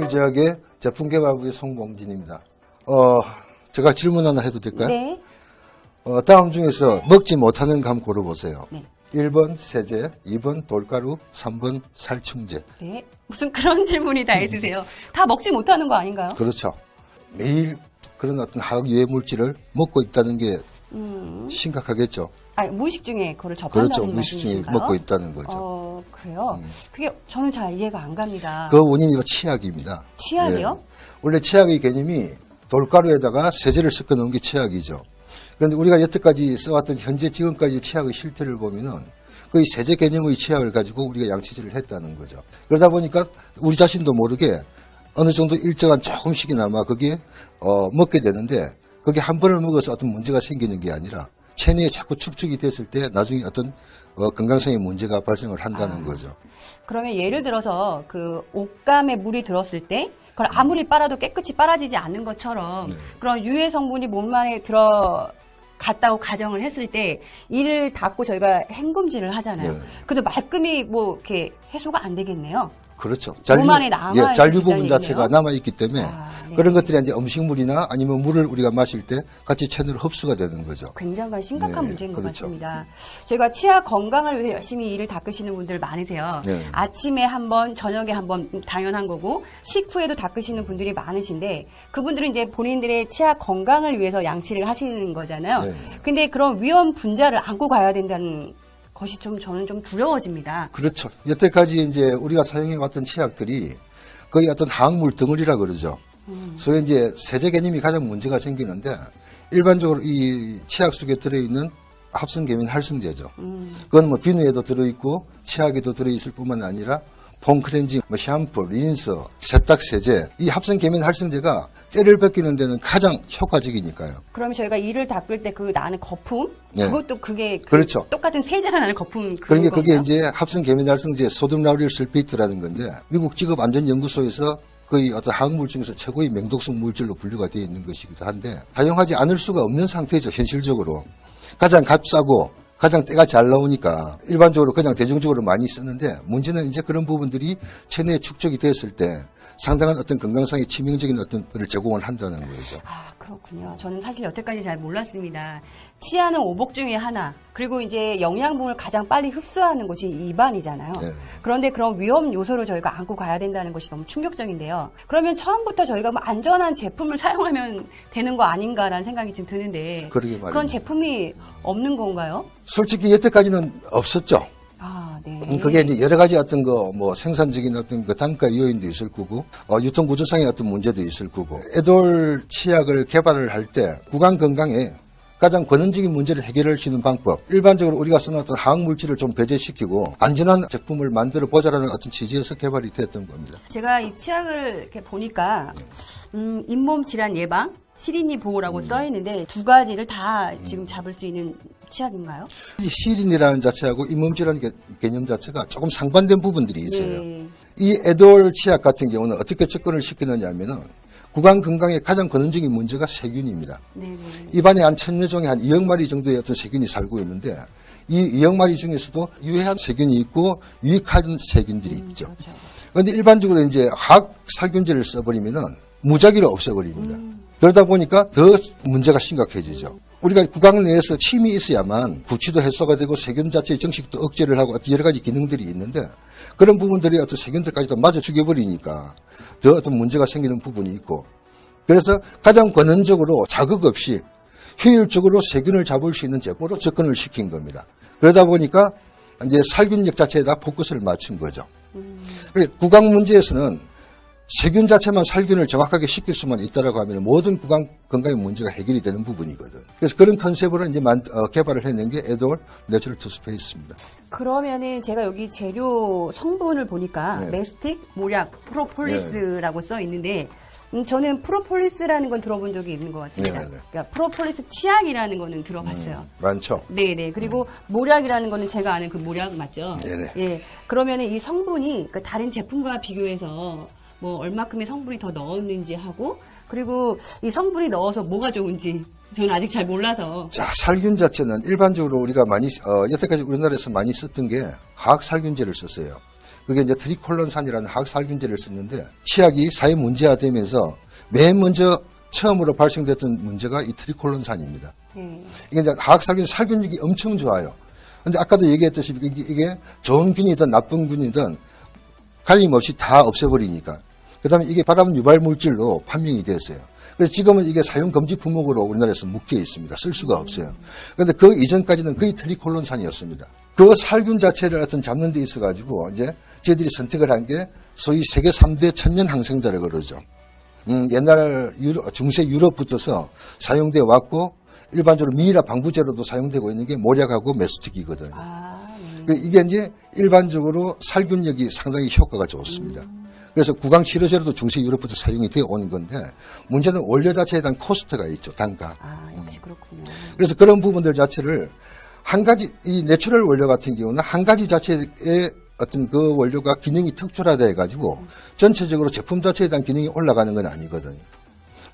현실제약의 제품개발부의 송봉진입니다. 제가 질문 하나 해도 될까요? 네. 다음 중에서 먹지 못하는 감 고르보세요. 네. 1번 세제, 2번 돌가루, 3번 살충제. 네. 무슨 그런 질문이 다 있으세요? 다 먹지 못하는 거 아닌가요? 그렇죠. 매일 그런 어떤 화학 유해 물질을 먹고 있다는 게 심각하겠죠. 무의식 중에 그거를 접한다는 그렇죠. 무의식 중에 말씀이신가요? 먹고 있다는 거죠. 그래요? 그게 저는 잘 이해가 안 갑니다. 그 원인이 치약입니다. 치약이요? 예. 원래 치약의 개념이 돌가루에다가 세제를 섞어 놓은 게 치약이죠. 그런데 우리가 여태까지 써왔던 현재 지금까지 치약의 실태를 보면은 거의 세제 개념의 치약을 가지고 우리가 양치질을 했다는 거죠. 그러다 보니까 우리 자신도 모르게 어느 정도 일정한 조금씩이나마 거기에 먹게 되는데 그게 한 번을 먹어서 어떤 문제가 생기는 게 아니라 체내에 자꾸 축적이 됐을 때 나중에 어떤 건강상의 문제가 발생을 한다는 거죠. 그러면 예를 들어서 그 옷감에 물이 들었을 때 그걸 아무리 빨아도 깨끗이 빨아지지 않는 것처럼 그런 유해 성분이 몸 안에 들어갔다고 가정을 했을 때 이를 닦고 저희가 헹굼질을 하잖아요. 네. 근데 말끔히 뭐 이렇게 해소가 안 되겠네요. 그렇죠. 몸 안에 남아있는 잔류 부분 기전이 자체가 있네요. 남아있기 때문에 네. 그런 것들이 이제 음식물이나 아니면 물을 우리가 마실 때 같이 체내로 흡수가 되는 거죠. 굉장히 심각한 네, 문제인 것 그렇죠. 같습니다. 저희가 치아 건강을 위해서 열심히 이를 닦으시는 분들 많으세요. 네. 아침에 한 번, 저녁에 한 번 당연한 거고 식후에도 닦으시는 분들이 많으신데 그분들은 이제 본인들의 치아 건강을 위해서 양치를 하시는 거잖아요. 네. 근데 그런 위험 분자를 안고 가야 된다는 것이 저는 좀 두려워집니다. 그렇죠. 여태까지 이제 우리가 사용해왔던 치약들이 거의 어떤 화학물 덩어리라 그러죠. 소위 이제 세제 개념이 가장 문제가 생기는데 일반적으로 이 치약 속에 들어있는 합성계면 활성제죠. 그건 뭐 비누에도 들어있고 치약에도 들어있을 뿐만 아니라 폼클렌징, 샴푸, 린스, 세탁세제 이 합성계면 활성제가 때를 벗기는 데는 가장 효과적이니까요. 그럼 저희가 이를 닦을 때 그 나는 거품? 네. 그것도 그게 그렇죠. 똑같은 세제가 나는 거품 그러니까 그게 건가요? 이제 합성계면활성제 소듐 라우릴 설페이트라는 건데 미국 직업안전연구소에서 거의 어떤 화학물 중에서 최고의 맹독성 물질로 분류가 되어 있는 것이기도 한데 사용하지 않을 수가 없는 상태죠. 현실적으로. 가장 값싸고 가장 때가 잘 나오니까 일반적으로 그냥 대중적으로 많이 쓰는데 문제는 이제 그런 부분들이 체내에 축적이 됐을 때 상당한 어떤 건강상의 치명적인 어떤 것을 제공을 한다는 거죠. 그렇군요. 저는 사실 여태까지 잘 몰랐습니다. 치아는 오복 중에 하나, 그리고 이제 영양분을 가장 빨리 흡수하는 것이 입안이잖아요. 네. 그런데 그런 위험 요소를 저희가 안고 가야 된다는 것이 너무 충격적인데요. 그러면 처음부터 저희가 뭐 안전한 제품을 사용하면 되는 거 아닌가라는 생각이 좀 드는데 그러게 말입니다. 그런 제품이 없는 건가요? 솔직히 여태까지는 없었죠. 네. 그게 이제 여러 가지 어떤 뭐 생산적인 어떤 그 단가 요인도 있을 거고, 유통 구조상의 어떤 문제도 있을 거고, 에돌 치약을 개발을 할 때 구강 건강에 가장 권원적인 문제를 해결할 수 있는 방법, 일반적으로 우리가 쓰는 어떤 화학 물질을 좀 배제시키고 안전한 제품을 만들어 보자라는 어떤 취지에서 개발이 됐던 겁니다. 제가 이 치약을 이렇게 보니까 잇몸 질환 예방, 시린이 보호라고 써 있는데 두 가지를 다 지금 잡을 수 있는 치약인가요? 이 시린이라는 자체하고 잇몸질환 개념 자체가 조금 상반된 부분들이 있어요. 네. 이 에돌 치약 같은 경우는 어떻게 접근을 시키느냐 하면은 구강 건강에 가장 근원적인 문제가 세균입니다. 네네. 입안에 한 1000여 종의 한 2억 마리 정도의 어떤 세균이 살고 있는데 이 2억 마리 중에서도 유해한 세균이 있고 유익한 세균들이 있죠. 그렇죠. 그런데 일반적으로 이제 화학 살균제를 써버리면은 무작위로 없애버립니다. 그러다 보니까 더 문제가 심각해지죠. 우리가 구강 내에서 침이 있어야만 구취도 해소가 되고 세균 자체의 정식도 억제를 하고 어떤 여러 가지 기능들이 있는데 그런 부분들이 어떤 세균들까지도 마저 죽여버리니까 더 어떤 문제가 생기는 부분이 있고 그래서 가장 권원적으로 자극 없이 효율적으로 세균을 잡을 수 있는 제품으로 접근을 시킨 겁니다. 그러다 보니까 이제 살균력 자체에다 포커스를 맞춘 거죠. 구강 문제에서는 세균 자체만 살균을 정확하게 시킬 수만 있다라고 하면 모든 구강 건강의 문제가 해결이 되는 부분이거든. 그래서 그런 컨셉으로 이제 개발을 해낸 게 에돌 내추럴 투스페이스입니다. 그러면은 제가 여기 재료 성분을 보니까 네. 메스틱, 모략, 프로폴리스라고 써 있는데 저는 프로폴리스라는 건 들어본 적이 있는 것 같습니다. 네. 그러니까 프로폴리스 치약이라는 거는 들어봤어요. 많죠. 네네. 그리고 모략이라는 거는 제가 아는 그 모략 맞죠? 네네. 예. 그러면은 이 성분이 그 다른 제품과 비교해서 뭐 얼마큼의 성분이 더 넣었는지 하고 그리고 이 성분이 넣어서 뭐가 좋은지 저는 아직 잘 몰라서. 자, 살균 자체는 일반적으로 우리가 많이 여태까지 우리나라에서 많이 썼던 게 화학 살균제를 썼어요. 그게 이제 트리콜론산이라는 화학살균제를 썼는데 치약이 사회 문제화되면서 맨 먼저 처음으로 발생됐던 문제가 이 트리콜론산입니다. 이게 이제 화학살균 살균력이 엄청 좋아요. 근데 아까도 얘기했듯이 이게 좋은 균이든 나쁜 균이든 가림없이 다 없애버리니까. 그 다음에 이게 발암 유발 물질로 판명이 됐어요. 그래서 지금은 이게 사용 금지 품목으로 우리나라에서 묶여 있습니다. 쓸 수가 없어요. 그런데 그 이전까지는 거의 트리콜론산이었습니다. 그 살균 자체를 어떤 잡는 데 있어가지고 이제 저희들이 선택을 한 게 소위 세계 3대 천년 항생제라 그러죠. 옛날 중세 유럽부터서 사용되어 왔고 일반적으로 미이라 방부제로도 사용되고 있는 게 모략하고 메스틱이거든요. 이게 이제 일반적으로 살균력이 상당히 효과가 좋습니다. 그래서 구강치료제로도 중세 유럽부터 사용이 되어 오는 건데 문제는 원료 자체에 대한 코스트가 있죠. 단가. 역시 그렇군요. 그래서 그런 부분들 자체를 한 가지 이 내추럴 원료 같은 경우는 한 가지 자체의 어떤 그 원료가 기능이 특출하다 해가지고 전체적으로 제품 자체에 대한 기능이 올라가는 건 아니거든요.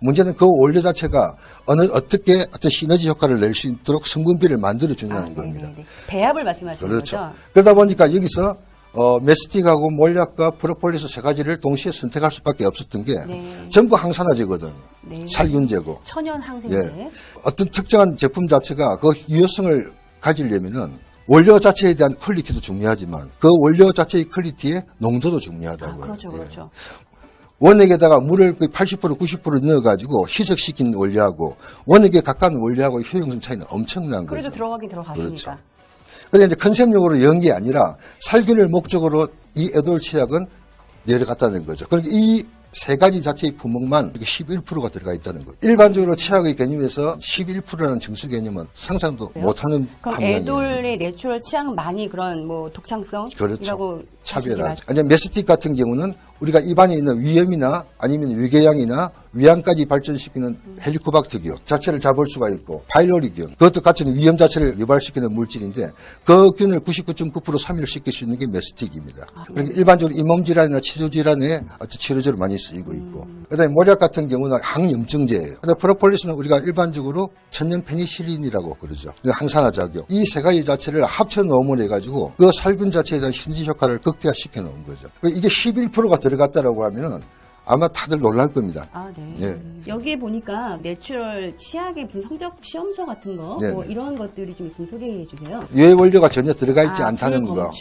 문제는 그 원료 자체가 어떻게 어떤 시너지 효과를 낼 수 있도록 성분비를 만들어주냐는 겁니다. 배합을 말씀하시는 그렇죠. 거죠? 그러다 보니까 여기서 메스틱하고 몰약과 프로폴리스 세 가지를 동시에 선택할 수밖에 없었던 게 전부 항산화제거든요. 살균제고. 천연 항생제. 예. 어떤 특정한 제품 자체가 그 유효성을 가지려면은 원료 자체에 대한 퀄리티도 중요하지만 그 원료 자체의 퀄리티의 농도도 중요하다고요. 그렇죠, 그렇죠. 원액에다가 물을 80% 90% 넣어가지고 희석시킨 원료하고 원액에 가까운 원료하고 효용성 차이는 엄청난 거죠. 그래도 들어가긴 들어갔으니까. 그렇죠. 그런데 이제 컨셉용으로 연 게 아니라 살균을 목적으로 이 에돌 치약은 내려갔다는 거죠. 그러니까 이 세 가지 자체의 품목만 11%가 들어가 있다는 거예요. 일반적으로 치약의 개념에서 11%라는 증수 개념은 상상도 못하는 그럼 함량이에요. 에돌의 내추럴 치약은 많이 그런 뭐 독창성? 그렇죠. 차별하죠. 아니 메스틱 같은 경우는 우리가 입안에 있는 위염이나 아니면 위궤양이나 위암까지 발전시키는 헬리코박터균 자체를 잡을 수가 있고 파일로리균 그것도 같은 위염 자체를 유발시키는 물질인데 그 균을 99.9% 삼일시킬 수 있는 게 메스틱입니다. 그러니까 일반적으로 잇몸 질환이나 치주 질환에 어떤 치료제로 많이 쓰이고 있고 그다음에 모략 같은 경우는 항염증제예요. 근데 프로폴리스는 우리가 일반적으로 천연 페니실린이라고 그러죠. 항산화 작용. 이 세 가지 자체를 합쳐 넣음을 해가지고 그 살균 자체에 대한 신지 효과를 극대화시켜 놓은 거죠. 이게 11%가 들어갔다라고 하면은 아마 다들 놀랄 겁니다. 네. 예. 여기에 보니까 내추럴 치약의 무슨 성적 시험서 같은 거, 뭐 이런 것들이 좀 있으면 소개해 주세요. 유해 원료가 전혀 들어가 있지 않다는 거.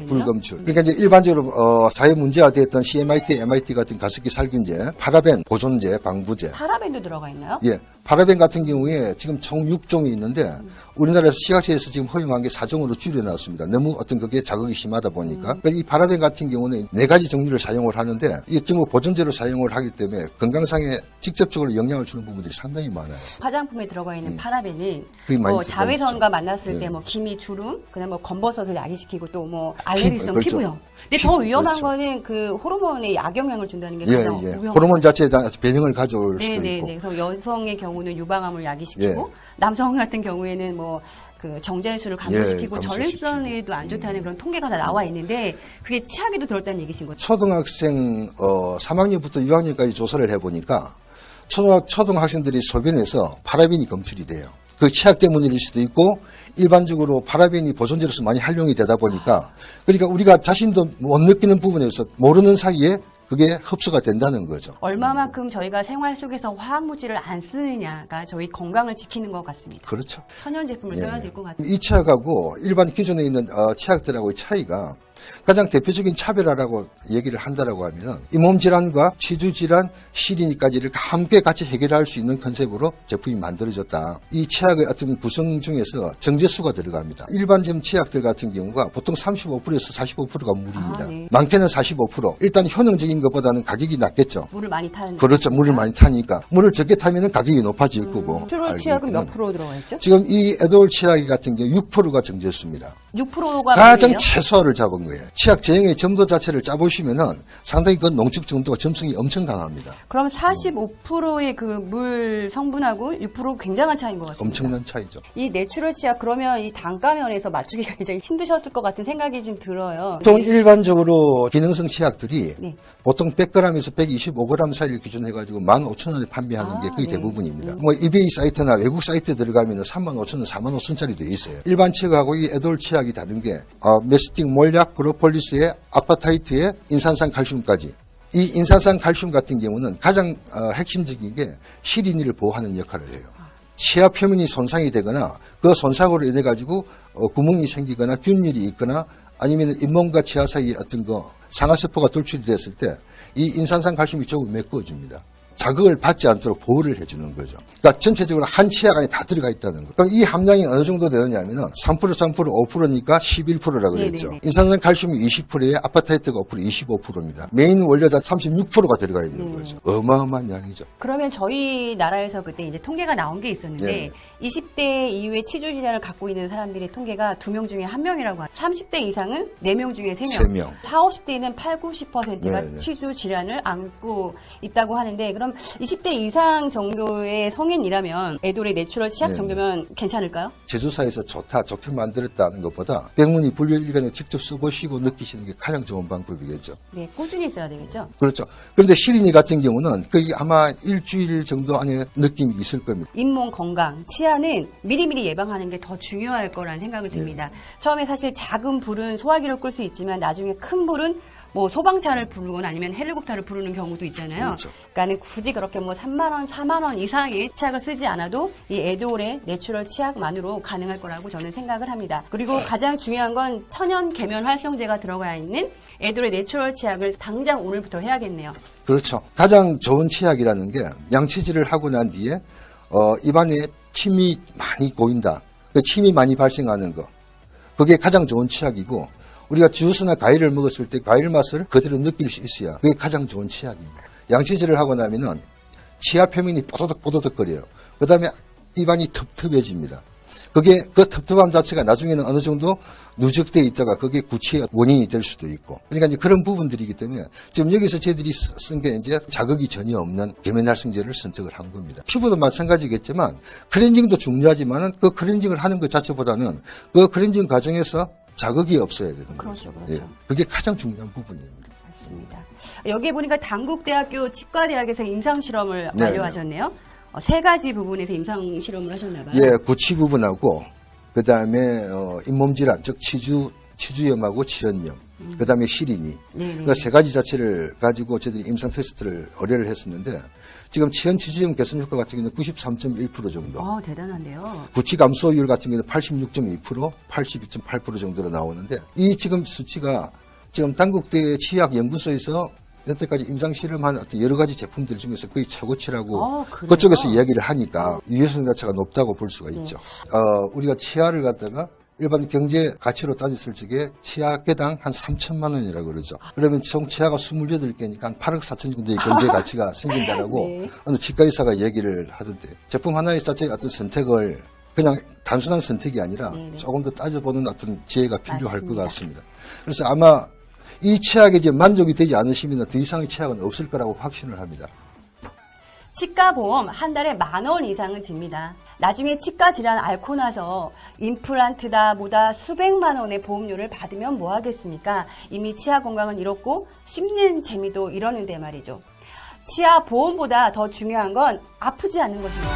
불검출. 그러니까 이제 일반적으로 사회 문제화되었던 CMIT, MIT 같은 가습기 살균제, 파라벤, 보존제, 방부제. 파라벤도 들어가 있나요? 예. 파라벤 같은 경우에 지금 총 6종이 있는데 우리나라에서 시각처에서 지금 허용한 게 4종으로 줄여놨습니다. 너무 어떤 그게 자극이 심하다 보니까. 그러니까 이 파라벤 같은 경우는 4가지 종류를 사용을 하는데 이 지금 보존제로 사용을 하기 때문에 건강상에 직접적으로 영향을 주는 부분들이 상당히 많아요. 화장품에 들어가 있는 파라벤은 많이 자외선과 만났을 때 뭐 기미, 주름, 그다음 뭐 검버섯을 야기시키고 또 뭐 알레르기성 그렇죠. 피부염. 근데 더 위험한 거는 그 호르몬에 악영향을 준다는 게 가장 위험해요. 호르몬 자체에 대한 변형을 가져올 수도 있고. 그래서 여성의 경우는 유방암을 야기시키고 남성 같은 경우에는 뭐 그 정제수를 감소시키고 전립선에도 안 좋다는 그런 통계가 다 나와 있는데 그게 치약에도 들었다는 얘기신 거죠? 초등학생 3학년부터 6학년까지 조사를 해보니까 초등학생들이 소변에서 파라벤이 검출이 돼요. 그 치약 때문일 수도 있고 일반적으로 파라벤이 보존제로서 많이 활용이 되다 보니까 그러니까 우리가 자신도 못 느끼는 부분에서 모르는 사이에 그게 흡수가 된다는 거죠. 얼마만큼 저희가 생활 속에서 화학물질을 안 쓰느냐가 저희 건강을 지키는 것 같습니다. 그렇죠. 천연 제품을 써야 될 것 같아요. 이 치약하고 일반 기존에 있는 치약들하고의 차이가 가장 대표적인 차별화라고 얘기를 한다라고 하면은 잇몸 질환과 치주 질환, 시린이까지를 함께 같이 해결할 수 있는 컨셉으로 제품이 만들어졌다. 이 치약의 어떤 구성 중에서 정제수가 들어갑니다. 일반 치약들 같은 경우가 보통 35%에서 45%가 물입니다. 많게는 45%. 일단 효능적인 것보다는 가격이 낮겠죠. 물을 많이 타는. 그렇죠. 물을 많이 타니까. 물을 적게 타면은 가격이 높아질 거고. 내추럴 치약은 몇 프로 들어가 있죠? 지금 이 에돌 치약 같은 경우 6%가 정제수입니다. 6%가 가장 최소화를 잡은 거예요. 치약 제형의 점도 자체를 짜보시면은 상당히 그 농축 정도가 점성이 엄청 강합니다. 그럼 45%의 그 물 성분하고 6% 굉장한 차이인 것 같습니다. 엄청난 차이죠. 이 내추럴 치약 그러면 이 단가 면에서 맞추기가 굉장히 힘드셨을 것 같은 생각이 좀 들어요. 보통 일반적으로 기능성 치약들이 보통 100g에서 125g 사이를 기준해가지고 15,000원에 판매하는 게 거의 대부분입니다. 뭐 이베이 사이트나 외국 사이트에 들어가면 35,000원, 45,000원짜리도 있어요. 일반 치약하고 이 에돌 치약 치약이 다른 게 메스틱, 몰약, 프로폴리스에 아파타이트에 인산산 칼슘까지. 이 인산산 칼슘 같은 경우는 가장 핵심적인 게 시린이를 보호하는 역할을 해요. 치아 표면이 손상이 되거나 그 손상으로 인해 가지고 구멍이 생기거나 균열이 있거나 아니면 잇몸과 치아 사이에 어떤 상하세포가 돌출이 됐을 때 이 인산산 칼슘이 조금 메꿔줍니다. 자극을 받지 않도록 보호를 해주는 거죠. 그러니까 전체적으로 한 치약 안에 다 들어가 있다는 거. 그럼 이 함량이 어느 정도 되느냐면은 3%, 5%니까 11%라고 그랬죠. 네네네. 인산산 칼슘이 20%에 아파타이트가 25%입니다. 메인 원료당 36%가 들어가 있는 거죠. 어마어마한 양이죠. 그러면 저희 나라에서 그때 이제 통계가 나온 게 있었는데 네. 20대 이후에 치주 질환을 갖고 있는 사람들의 통계가 2명 중에 1명이라고 30대 이상은 4명 중에 3명. 3명. 40, 50대에는 8, 90%가 네네. 치주 질환을 안고 있다고 하는데 그럼 20대 이상 정도의 성인이라면 에돌의 내추럴 치약 네네. 정도면 괜찮을까요? 제조사에서 좋게 만들었다는 것보다 백문이 불여일견에 직접 써보시고 느끼시는 게 가장 좋은 방법이겠죠. 네, 꾸준히 써야 되겠죠. 그렇죠. 그런데 시린이 같은 경우는 그게 아마 일주일 정도 안에 느낌이 있을 겁니다. 잇몸 건강, 치아는 미리미리 예방하는 게 더 중요할 거라는 생각을 듭니다. 처음에 사실 작은 불은 소화기로 끌 수 있지만 나중에 큰 불은 뭐 소방차를 부르거나 아니면 헬리콥터를 부르는 경우도 있잖아요. 그렇죠. 그러니까는 굳이 그렇게 뭐 3만 원, 4만 원 이상의 치약을 쓰지 않아도 이 에돌의 내추럴 치약만으로 가능할 거라고 저는 생각을 합니다. 그리고 가장 중요한 건 천연 계면 활성제가 들어가 있는 에돌의 내추럴 치약을 당장 오늘부터 해야겠네요. 그렇죠. 가장 좋은 치약이라는 게 양치질을 하고 난 뒤에 입안에 침이 많이 고인다. 그 침이 많이 발생하는 거. 그게 가장 좋은 치약이고 우리가 주스나 과일을 먹었을 때 과일 맛을 그대로 느낄 수 있어야 그게 가장 좋은 치약입니다. 양치질을 하고 나면은 치아 표면이 뽀드득뽀드득거려요. 그 다음에 입안이 텁텁해집니다. 그게 그 텁텁함 자체가 나중에는 어느 정도 누적되어 있다가 그게 구취의 원인이 될 수도 있고. 그러니까 이제 그런 부분들이기 때문에 지금 여기서 저희들이 쓴 게 이제 자극이 전혀 없는 계면활성제를 선택을 한 겁니다. 피부도 마찬가지겠지만 클렌징도 중요하지만은 그 클렌징을 하는 것 자체보다는 그 클렌징 과정에서 자극이 없어야 되는 거죠. 그렇죠. 예, 그게 가장 중요한 부분입니다. 맞습니다. 여기에 보니까 단국대학교 치과대학에서 임상실험을 네, 완료하셨네요. 3가지 부분에서 임상실험을 하셨나 봐요. 예, 구취 부분하고 그 다음에 잇몸 질환, 즉 치주염하고 치연염, 그 다음에 시린이, 네네. 그 3가지 자체를 가지고 저희들이 임상 테스트를 의뢰를 했었는데 지금 치연 치주염 개선 효과 같은 경우는 93.1% 정도, 대단한데요. 구취 감소율 같은 경우는 86.2%, 82.8% 정도로 나오는데 이 지금 수치가 지금 단국대 치약연구소에서 여태까지 임상 실험한 어떤 여러 가지 제품들 중에서 거의 최고치라고 그래요? 그쪽에서 이야기를 하니까 유해성 자체가 높다고 볼 수가 있죠. 우리가 치아를 갖다가 일반 경제 가치로 따졌을 적에 치아 개당 한 3천만 원이라고 그러죠. 그러면 총 치아가 28개니까 한 8억 4천 정도의 경제 가치가 생긴다라고 네. 어느 치과의사가 얘기를 하던데 제품 하나의 자체의 어떤 선택을 그냥 단순한 선택이 아니라 조금 더 따져보는 어떤 지혜가 필요할 것 같습니다. 그래서 아마 이 치약에 이제 만족이 되지 않으시면 더 이상의 치약은 없을 거라고 확신을 합니다. 치과보험 한 달에 10,000원 이상은 듭니다. 나중에 치과 질환 앓고 나서 임플란트다 뭐다 수백만 원의 보험료를 받으면 뭐 하겠습니까? 이미 치아 건강은 이렇고 씹는 재미도 이러는데 말이죠. 치아 보험보다 더 중요한 건 아프지 않는 것입니다.